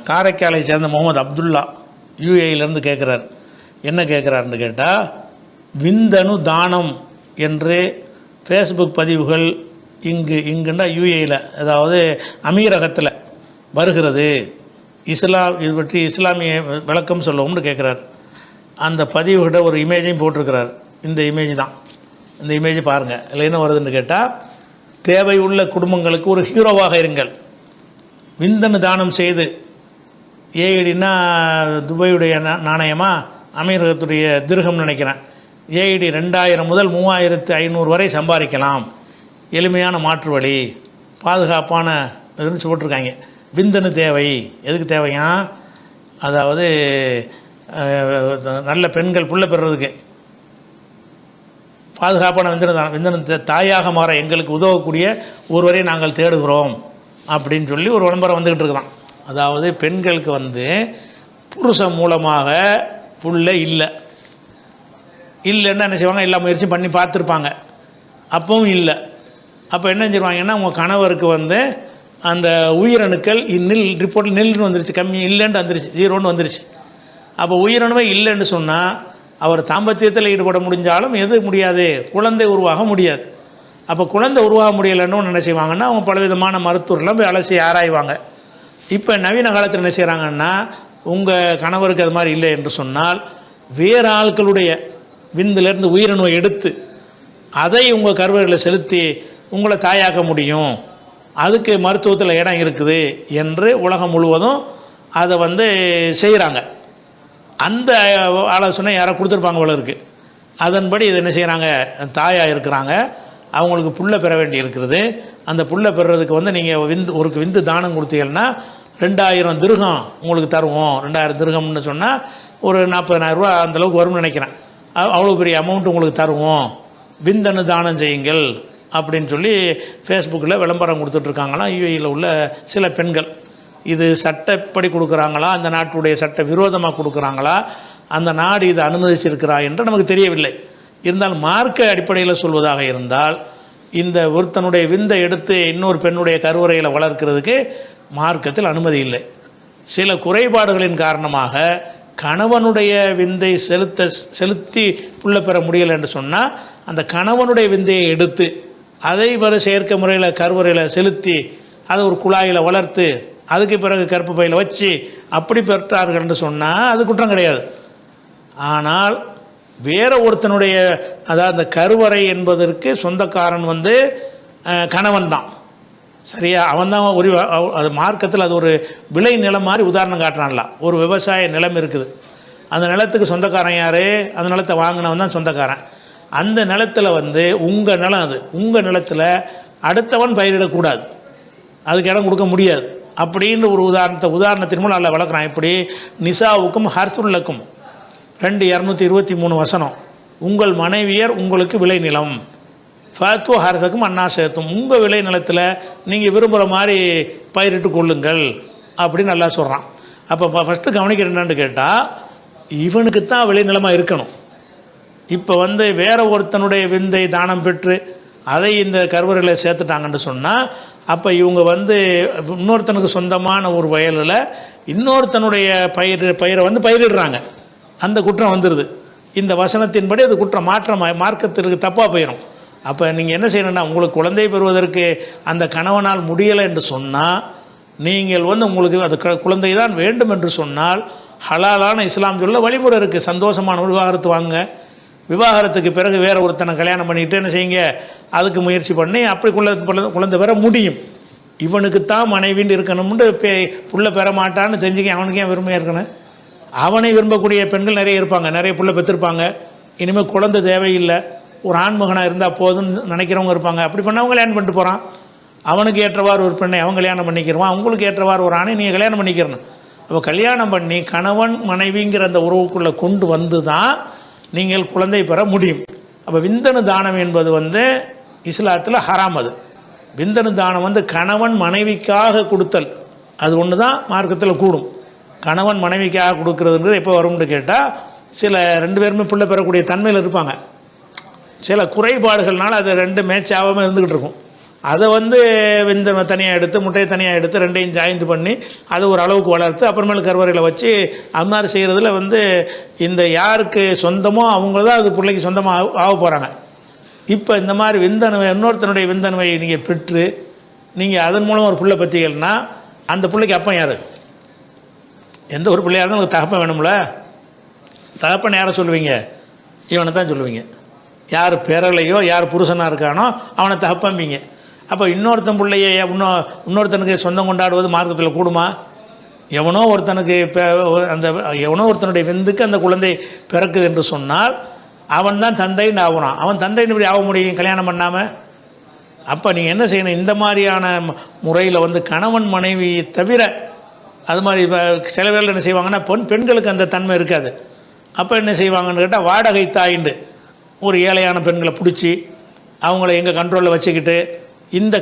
காரைக்காலை சேர்ந்த முகமது அப்துல்லா யூஏயிலேருந்து கேட்குறார். என்ன கேட்குறாருன்னு கேட்டால், விந்தணு தானம் என்று ஃபேஸ்புக் பதிவுகள் இங்குண்டா யூஏயில், அதாவது அமீரகத்தில் வருகிறது, இது பற்றி இஸ்லாமிய விளக்கம் சொல்லவும்னு கேட்குறார். அந்த பதிவுகிட்ட ஒரு இமேஜையும் போட்டிருக்கிறார். இந்த இமேஜ் தான், இந்த இமேஜ் பாருங்கள். இல்லை என்ன வருதுன்னு கேட்டால், தேவை உள்ள குடும்பங்களுக்கு ஒரு ஹீரோவாக இருங்கள், விந்தணு தானம் செய்து, ஏஐடின்னா துபாயுடைய நாணயமா, அமீரகத்துடைய திர்ஹம் நினைக்கிறேன், ஏஐடி 2000 முதல் 3500 வரை சம்பாதிக்கலாம், எளிமையான மாற்று வழி, பாதுகாப்பான இதுன்னு போட்டிருக்காங்க. விந்தணு தேவை எதுக்கு தேவையா, அதாவது நல்ல பெண்கள் புள்ள பெறுறதுக்கு பாதுகாப்பான விந்தணு தாயாக மாற எங்களுக்கு உதவக்கூடிய ஒருவரை நாங்கள் தேடுகிறோம் அப்படின்னு சொல்லி ஒரு விளம்பரம் வந்துக்கிட்டு இருக்குதான். அதாவது பெண்களுக்கு புருஷன் மூலமாக புள்ள இல்லைன்னா என்ன செய்வாங்க, எல்லா முயற்சியும் பண்ணி பார்த்துருப்பாங்க, அப்பவும் இல்லை. அப்போ என்ன செஞ்சிருவாங்கன்னா, உங்கள் கணவருக்கு அந்த உயிரணுக்கள் ரிப்போர்ட்டில் நில்லுன்னு வந்துருச்சு, கம்மி இல்லைன்னு வந்துருச்சு, 0ன்னு வந்துருச்சு. அப்போ உயிரணுவே இல்லைன்னு சொன்னால் அவர் தாம்பத்தியத்தில் ஈடுபட முடிஞ்சாலும் எது முடியாது, குழந்தை உருவாக முடியாது. அப்போ குழந்தை உருவாக முடியலைன்னு என்ன செய்வாங்கன்னா, அவங்க பலவிதமான மருத்துவர்கள்லாம் போய் அலசி ஆராய்வாங்க. இப்போ நவீன காலத்தில் என்ன செய்கிறாங்கன்னா, உங்கள் கணவருக்கு அது மாதிரி இல்லை என்று சொன்னால் வேறு ஆட்களுடைய விந்திலிருந்து உயிரணுவை எடுத்து அதை உங்கள் கருவறையில் செலுத்தி உங்களை தாயாக்க முடியும், அதுக்கு மருத்துவத்தில் இடம் இருக்குது என்று உலகம் முழுவதும் அதை செய்கிறாங்க. அந்த ஆலோசனை யாரோ கொடுத்துருப்பாங்க போல இருக்குது. அதன்படி இதை என்ன செய்கிறாங்க, தாயாக இருக்கிறாங்க, அவங்களுக்கு புள்ள பெற வேண்டி இருக்கிறது. அந்த புள்ள பெறுறதுக்கு நீங்கள் ஒரு விந்து தானம் கொடுத்தீங்கன்னா 2000 திர்ஹம் உங்களுக்கு தருவோம். 2000 திர்ஹம்னு சொன்னால் ஒரு 40,000 ரூபா அந்தளவுக்கு வரும்னு நினைக்கிறேன். அவ்வளோ பெரிய அமௌண்ட் உங்களுக்கு தருவோம், விந்தணு தானம் செய்யுங்கள் அப்படின்னு சொல்லி ஃபேஸ்புக்கில் விளம்பரம் கொடுத்துட்ருக்காங்களாம் யூஏயில் உள்ள சில பெண்கள். இது சட்டப்படி கொடுக்குறாங்களா, அந்த நாட்டுடைய சட்ட விரோதமாக கொடுக்குறாங்களா, அந்த நாடு இதை அனுமதிச்சிருக்கிறா என்று நமக்கு தெரியவில்லை. இருந்தாலும் மார்க்க அடிப்படையில் சொல்வதாக இருந்தால், இந்த ஒருத்தனுடைய விந்தை எடுத்து இன்னொரு பெண்ணுடைய கருவறையில் வளர்க்கிறதுக்கு மார்க்கத்தில் அனுமதி இல்லை. சில குறைபாடுகளின் காரணமாக கணவனுடைய விந்தை செலுத்தி புள்ள பெற முடியலை என்று சொன்னால், அந்த கணவனுடைய விந்தையை எடுத்து அதை செயற்கை முறையில் கருவறையில் செலுத்தி அதை ஒரு குழாயில் வளர்த்து அதுக்கு பிறகு கற்பு பையில் வச்சு அப்படி பெற்றார்கள் என்று சொன்னால் அது குற்றம் கிடையாது. ஆனால் வேற ஒருத்தனுடைய, அதாவது அந்த கருவறை என்பதற்கு சொந்தக்காரன் கணவன் தான், சரியா, அவன் தான் அது மார்க்கத்தில் அது ஒரு விளை நிலம் மாதிரி உதாரணம் காட்டுறான்ல. ஒரு விவசாய நிலம் இருக்குது, அந்த நிலத்துக்கு சொந்தக்காரன் யார், அந்த நிலத்தை வாங்கினவன் தான் சொந்தக்காரன். அந்த நிலத்தில் உங்கள் நிலம், அது உங்கள் நிலத்தில் அடுத்தவன் பயிரிடக்கூடாது, அதுக்கு இடம் கொடுக்க முடியாது அப்படின்னு ஒரு உதாரணத்தின் மூலம் நல்லா வளர்க்குறான். இப்படி நிசாவுக்கும் ஹர்சுல்லக்கும் 223 வசனம், உங்கள் மனைவியர் உங்களுக்கு விளை நிலம், ஃபத்து ஹர்சக்கும் அன்னாசத்தும், உங்கள் விளை நிலத்தில் நீங்கள் விரும்புகிற மாதிரி பயிரிட்டு கொள்ளுங்கள் அப்படின்னு நல்லா சொல்கிறான். அப்போ ஃபஸ்ட்டு கவனிக்கிற என்னன்னு கேட்டால், இவனுக்கு தான் விளை நிலமாக இருக்கணும். இப்போ வேற ஒருத்தனுடைய விந்தை தானம் பெற்று அதை இந்த கருவறையில் சேர்த்துட்டாங்கன்னு சொன்னால், அப்போ இவங்க இன்னொருத்தனுக்கு சொந்தமான ஒரு வயலில் இன்னொருத்தனுடைய பயிரை பயிரிடுறாங்க, அந்த குற்றம் வந்துடுது. இந்த வசனத்தின்படி அது குற்றம் மார்க்கத்திற்கு தப்பாக போயிடும். அப்போ நீங்கள் என்ன செய்யணும்னா, உங்களுக்கு குழந்தை பெறுவதற்கு அந்த கணவனால் முடியலை என்று சொன்னால், நீங்கள் உங்களுக்கு அது குழந்தை தான் வேண்டும் என்று சொன்னால் ஹலாலான இஸ்லாம் சொல்ல வழிமுறை இருக்குது. சந்தோஷமான விவாகரத்து வாங்க, விவாகரத்துக்கு பிறகு வேறு ஒருத்தனை கல்யாணம் பண்ணிக்கிட்டு என்ன செய்யுங்க, அதுக்கு முயற்சி பண்ணி அப்படி குழந்தை பெற முடியும். இவனுக்குத்தான் மனைவின்னு இருக்கணும்னு புள்ள பெற மாட்டான்னு தெரிஞ்சுக்க அவனுக்கு ஏன் விரும்பியாக இருக்கணும். அவனை விரும்பக்கூடிய பெண்கள் நிறைய இருப்பாங்க, நிறைய புள்ள பெற்றிருப்பாங்க, இனிமேல் குழந்தை தேவையில்லை, ஒரு ஆண்மகனாக இருந்தால் போதும்னு நினைக்கிறவங்க இருப்பாங்க. அப்படி பண்ண அவங்க கல்யாணம் பண்ணிட்டு போகிறான். அவனுக்கு ஏற்றவாறு ஒரு பெண்ணை அவன் கல்யாணம் பண்ணிக்கிறவான், அவங்களுக்கு ஏற்றவாறு ஒரு ஆணை நீங்கள் கல்யாணம் பண்ணிக்கிறணும். அப்போ கல்யாணம் பண்ணி கணவன் மனைவிங்கிற அந்த உறவுக்குள்ளே கொண்டு தான் நீங்கள் குழந்தை பெற முடியும். அப்போ விந்தணு தானம் என்பது இஸ்லாத்தில் ஹராம். அது விந்தணு தானம் கணவன் மனைவிக்காக கொடுத்தல், அது ஒன்று தான் மார்க்கத்தில் கூடும். கணவன் மனைவிக்காக கொடுக்கறதுன்றது எப்போ வரும்னு கேட்டால், சில 2 பேருமே பிள்ளை பெறக்கூடிய தன்மையில் இருப்பாங்க, சில குறைபாடுகள்னால அது 2 மேட்ச் ஆகாமல் இருந்துக்கிட்டு இருக்கும். அதை வந்து விந்தனை தனியாக எடுத்து முட்டையை தனியாக எடுத்து ரெண்டையும் ஜாயிண்ட் பண்ணி அதை ஒரு அளவுக்கு வளர்த்து அப்புறமேல கருவறையில் வச்சு அது மாதிரி செய்கிறதுல வந்து இந்த யாருக்கு சொந்தமோ அவங்க தான் அது பிள்ளைக்கு சொந்தமாக ஆக போகிறாங்க. இப்போ இந்த மாதிரி விந்தணுவை இன்னொருத்தனுடைய விந்தணுவை நீங்கள் பெற்று நீங்கள் அதன் மூலம் ஒரு பிள்ளை பற்றிகள்னா அந்த பிள்ளைக்கு அப்போ யார்? எந்த ஒரு பிள்ளையாக இருந்தாலும் உங்களுக்கு தகப்பன் வேணும்ல. தகப்பன் யாரை சொல்லுவீங்க? இவனை தான் சொல்லுவீங்க. யார் பேரலையோ யார் புருஷனாக இருக்கானோ அவனை தகப்பம்பிங்க. அப்போ இன்னொருத்தன் பிள்ளைய இன்னொருத்தனுக்கு சொந்தம் கொண்டாடுவது மார்க்கத்தில் கூடுமா? எவனோ ஒருத்தனுக்கு அந்த எவனோ ஒருத்தனுடைய விந்துக்கு அந்த குழந்தை பிறக்குது என்று சொன்னால் அவன் தான் தந்தைன்னு ஆகுறான். அவன் தந்தைன்னு இப்படி ஆக முடியும் கல்யாணம் பண்ணாமல்? அப்போ நீங்கள் என்ன செய்யணும், இந்த மாதிரியான முறையில் வந்து கணவன் மனைவி தவிர அது மாதிரி இப்போ சில பேர்கள் என்ன செய்வாங்கன்னா பெண்களுக்கு அந்த தன்மை இருக்காது. அப்போ என்ன செய்வாங்கன்னு கேட்டால் வாடகை தாயிண்டு ஒரு ஏழையான பெண்களை பிடிச்சி அவங்கள எங்கள் கண்ட்ரோலில் வச்சுக்கிட்டு இந்த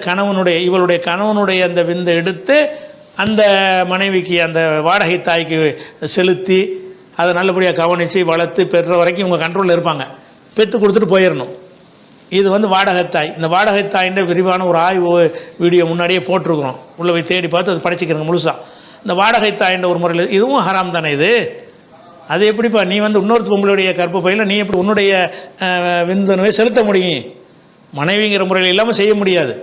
இவளுடைய கணவனுடைய அந்த விந்தை எடுத்து அந்த மனைவிக்கு அந்த வாடகை தாய்க்கு செலுத்தி அதை நல்லபடியாக கவனித்து வளர்த்து பெறுற வரைக்கும் இவங்க கண்ட்ரோலில் இருப்பாங்க. பெற்று கொடுத்துட்டு போயிடணும். இது வந்து வாடகைத்தாய். இந்த வாடகைத்தாயின்ற விரிவான ஒரு ஆய்வு வீடியோ முன்னாடியே போட்டிருக்கிறோம். உள்ளே போய் தேடி பார்த்து அது படிச்சுக்கிறங்க முழுசாக. இந்த வாடகைத்தாயின்ற ஒரு முறையில் இதுவும் ஹராம் தானே இது? அது எப்படிப்பா நீ வந்து இன்னொருத்த உங்களுடைய கற்பப்பையில் நீ எப்படி உன்னுடைய விந்தணுவை செலுத்த முடியும்? மனைவிங்கிற முறையில் இல்லாமல் செய்ய முடியாது.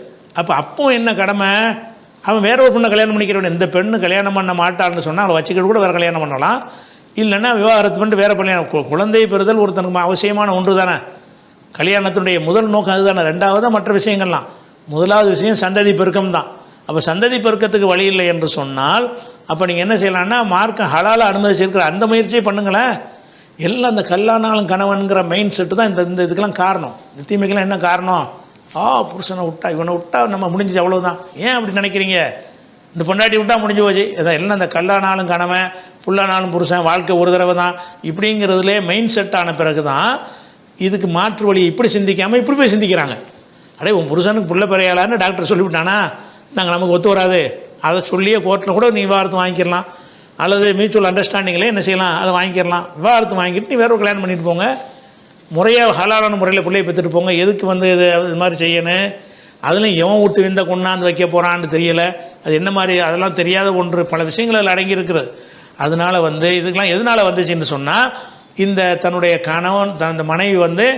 அப்போ என்ன கடமை? அவன் வேற ஒரு பொண்ணை கல்யாணம் பண்ணிக்கிறவன். இந்த பெண்ணு கல்யாணம் பண்ண மாட்டான்னு சொன்னால் அவளை வச்சுக்கிட்டு கூட வேறு கல்யாணம் பண்ணலாம். இல்லைன்னா விவாகரத்து பண்ணிட்டு வேறு கல்யாணம். குழந்தை பெறுதல் ஒருத்தனுக்கு அவசியமான ஒன்று தானே. கல்யாணத்தினுடைய முதல் நோக்கம் அதுதானே. ரெண்டாவது மற்ற விஷயங்கள்லாம். முதலாவது விஷயம் சந்ததி பெருக்கம் தான். அப்போ சந்ததி பெருக்கத்துக்கு வழி இல்லை என்று சொன்னால் அப்போ நீங்கள் என்ன செய்யலாம்னா மார்க்கம் ஹலாலாக அனுமதிச்சிருக்கிற அந்த முயற்சியை பண்ணுங்களேன். எல்லாம் அந்த கல்லானாலும் கணவன்கிற மெயின் செட்டு தான் இந்த இதுக்கெல்லாம் காரணம். இந்த தீமைக்கெல்லாம் என்ன காரணம்? புருஷனை விட்டா இவனை விட்டா நம்ம முடிஞ்சு அவ்வளோதான். ஏன் அப்படி நினைக்கிறீங்க? இந்த பொண்டாட்டி விட்டா முடிஞ்சு போச்சு. இதான் எல்லாம் இந்த கல்லானாலும் கணவன் புல்லானாலும் புருஷன் வாழ்க்கை ஒரு தடவை தான் இப்படிங்கிறதுலே மெயின் செட் ஆன பிறகு தான் இதுக்கு மாற்று வழி இப்படி சிந்திக்காமல் இப்படி போய் சிந்திக்கிறாங்க. உன் புருஷனுக்கு புள்ள பெறையாளான்னு டாக்டர் சொல்லிவிட்டானா நாங்கள் நமக்கு ஒத்து வராது. அதை சொல்லியே கோர்ட்டில் கூட நீ விவாகரத்து வாங்கிக்கலாம். அல்லது மியூச்சுவல் அண்டர்ஸ்டாண்டிங்கில் என்ன செய்யலாம், அதை வாங்கிக்கலாம். விவாகரத்து வாங்கிட்டு நீ வேற ஒரு கல்யாணம் பண்ணிட்டு போங்க. முறையாக ஹலாலான முறையில் பிள்ளையை பெற்றுட்டு போங்க. எதுக்கு வந்து இது மாதிரி செய்யணும்? அதுலேயும் எவன் விட்டு விந்த கொண்டாந்து வைக்க போகிறான்னு தெரியலை. அது என்ன மாதிரி அதெல்லாம் தெரியாத ஒன்று. பல விஷயங்கள் அதில் அடங்கி இருக்கிறது. அதனால் வந்து இதுக்கெல்லாம் எதனால் வந்துச்சுன்னு சொன்னால் இந்த தன்னுடைய கணவன் தன் மனைவி வந்து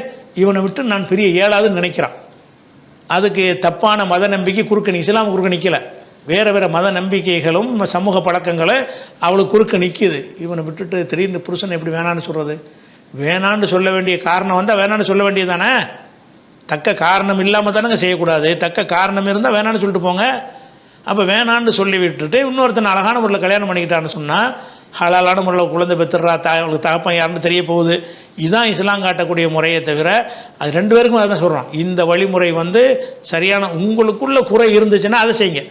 இவனை விட்டு நான் பெரிய இயலாதுன்னு நினைக்கிறான். அதுக்கு தப்பான மத நம்பிக்கை குறுக்க இஸ்லாம் குறுக்க நிற்கலை. வேறு வேறு மத நம்பிக்கைகளும் சமூக பழக்கங்களை அவளுக்கு குறுக்க நிற்கிது. இவனை விட்டுட்டு திடீர்னு புருஷனை எப்படி வேணான்னு சொல்கிறது? வேணான்னு சொல்ல வேண்டிய காரணம் வந்தால் வேணான்னு சொல்ல வேண்டியது தானே. தக்க காரணம் இல்லாமல் தானேங்க செய்யக்கூடாது. தக்க காரணம் இருந்தால் வேணான்னு சொல்லிட்டு போங்க. அப்போ வேணான்னு சொல்லி விட்டுட்டு இன்னொருத்தனை அழகான முறையில் கல்யாணம் பண்ணிக்கிட்டான்னு சொன்னால் ஹலாலான முறையில் குழந்தை பெற்றுறா அவளுக்கு தகப்பன் யாருன்னு தெரிய போகுது. இதுதான் இஸ்லாம் காட்டக்கூடிய முறையை தவிர அது ரெண்டு பேருக்கும் அதை தான் சொல்கிறோம். இந்த வழிமுறை வந்து சரியான உங்களுக்குள்ள குறை இருந்துச்சுன்னா அதை செய்யுங்க.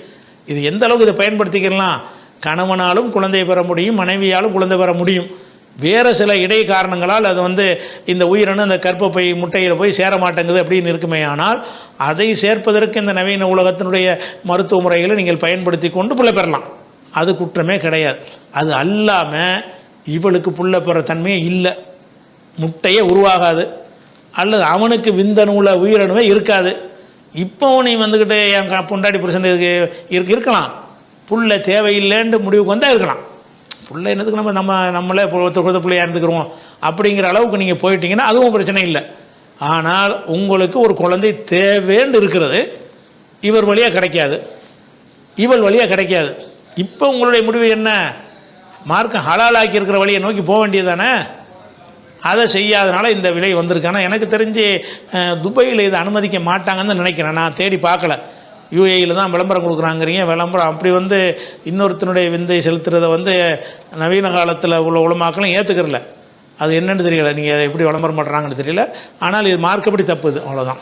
இது எந்த அளவுக்கு இதை பயன்படுத்திக்கலாம்? கணவனாலும் குழந்தை பெற முடியும், மனைவியாலும் குழந்தை பெற முடியும். வேறு சில இடை காரணங்களால் அது வந்து இந்த உயிரணு அந்த கர்ப்பப்பை முட்டையில் போய் சேர மாட்டேங்குது அப்படின்னு இருக்குமே. ஆனால் அதை சேர்ப்பதற்கு இந்த நவீன உலகத்தினுடைய மருத்துவ முறைகளை நீங்கள் பயன்படுத்தி கொண்டு புள்ள பெறலாம். அது குற்றமே கிடையாது. அது அல்லாமல் இவளுக்கு புள்ள பெற தன்மையே இல்லை, முட்டையே உருவாகாது, அல்லது அவனுக்கு விந்தணுவில் உயிரணுவே இருக்காது. இப்போ நீ வந்துக்கிட்டு என் பொண்டாடி புருஷன் இருக்கலாம், புள்ள தேவையில்லைன்னு முடிவுக்கு வந்தால் இருக்கலாம். புள்ள என்னதுக்கு நம்மளே ஒருத்தர் பிள்ளையாக இருந்துக்கிறோம் அப்படிங்கிற அளவுக்கு நீங்கள் போயிட்டீங்கன்னா அதுவும் பிரச்சனை இல்லை. ஆனால் உங்களுக்கு ஒரு குழந்தை தேவைன்னு இருக்கிறது, இவர் வழியாக கிடைக்காது, இவள் வழியாக கிடைக்காது. இப்போ உங்களுடைய முடிவு என்ன? மார்க்கம் ஹலாலாக்கி இருக்கிற வழியை நோக்கி போக வேண்டியது தானே. அதை செய்யாதனால இந்த விலை வந்திருக்கானா. எனக்கு தெரிஞ்சு துபாயில் இதை அனுமதிக்க மாட்டாங்கன்னு நினைக்கிறேன். நான் தேடி பார்க்கல. யூஏயில் தான் விளம்பரம் கொடுக்குறாங்கிறீங்க. விளம்பரம் அப்படி வந்து இன்னொருத்தனுடைய விந்தை செலுத்துறதை வந்து நவீன காலத்தில் உள்ள உலமாக்களும் ஏற்றுக்கிறல. அது என்னென்னு தெரியல. நீங்கள் எப்படி விளம்பரம் பண்ணுறாங்கன்னு தெரியல. ஆனால் இது மார்க்கப்படி தப்புது, அவ்வளோதான்.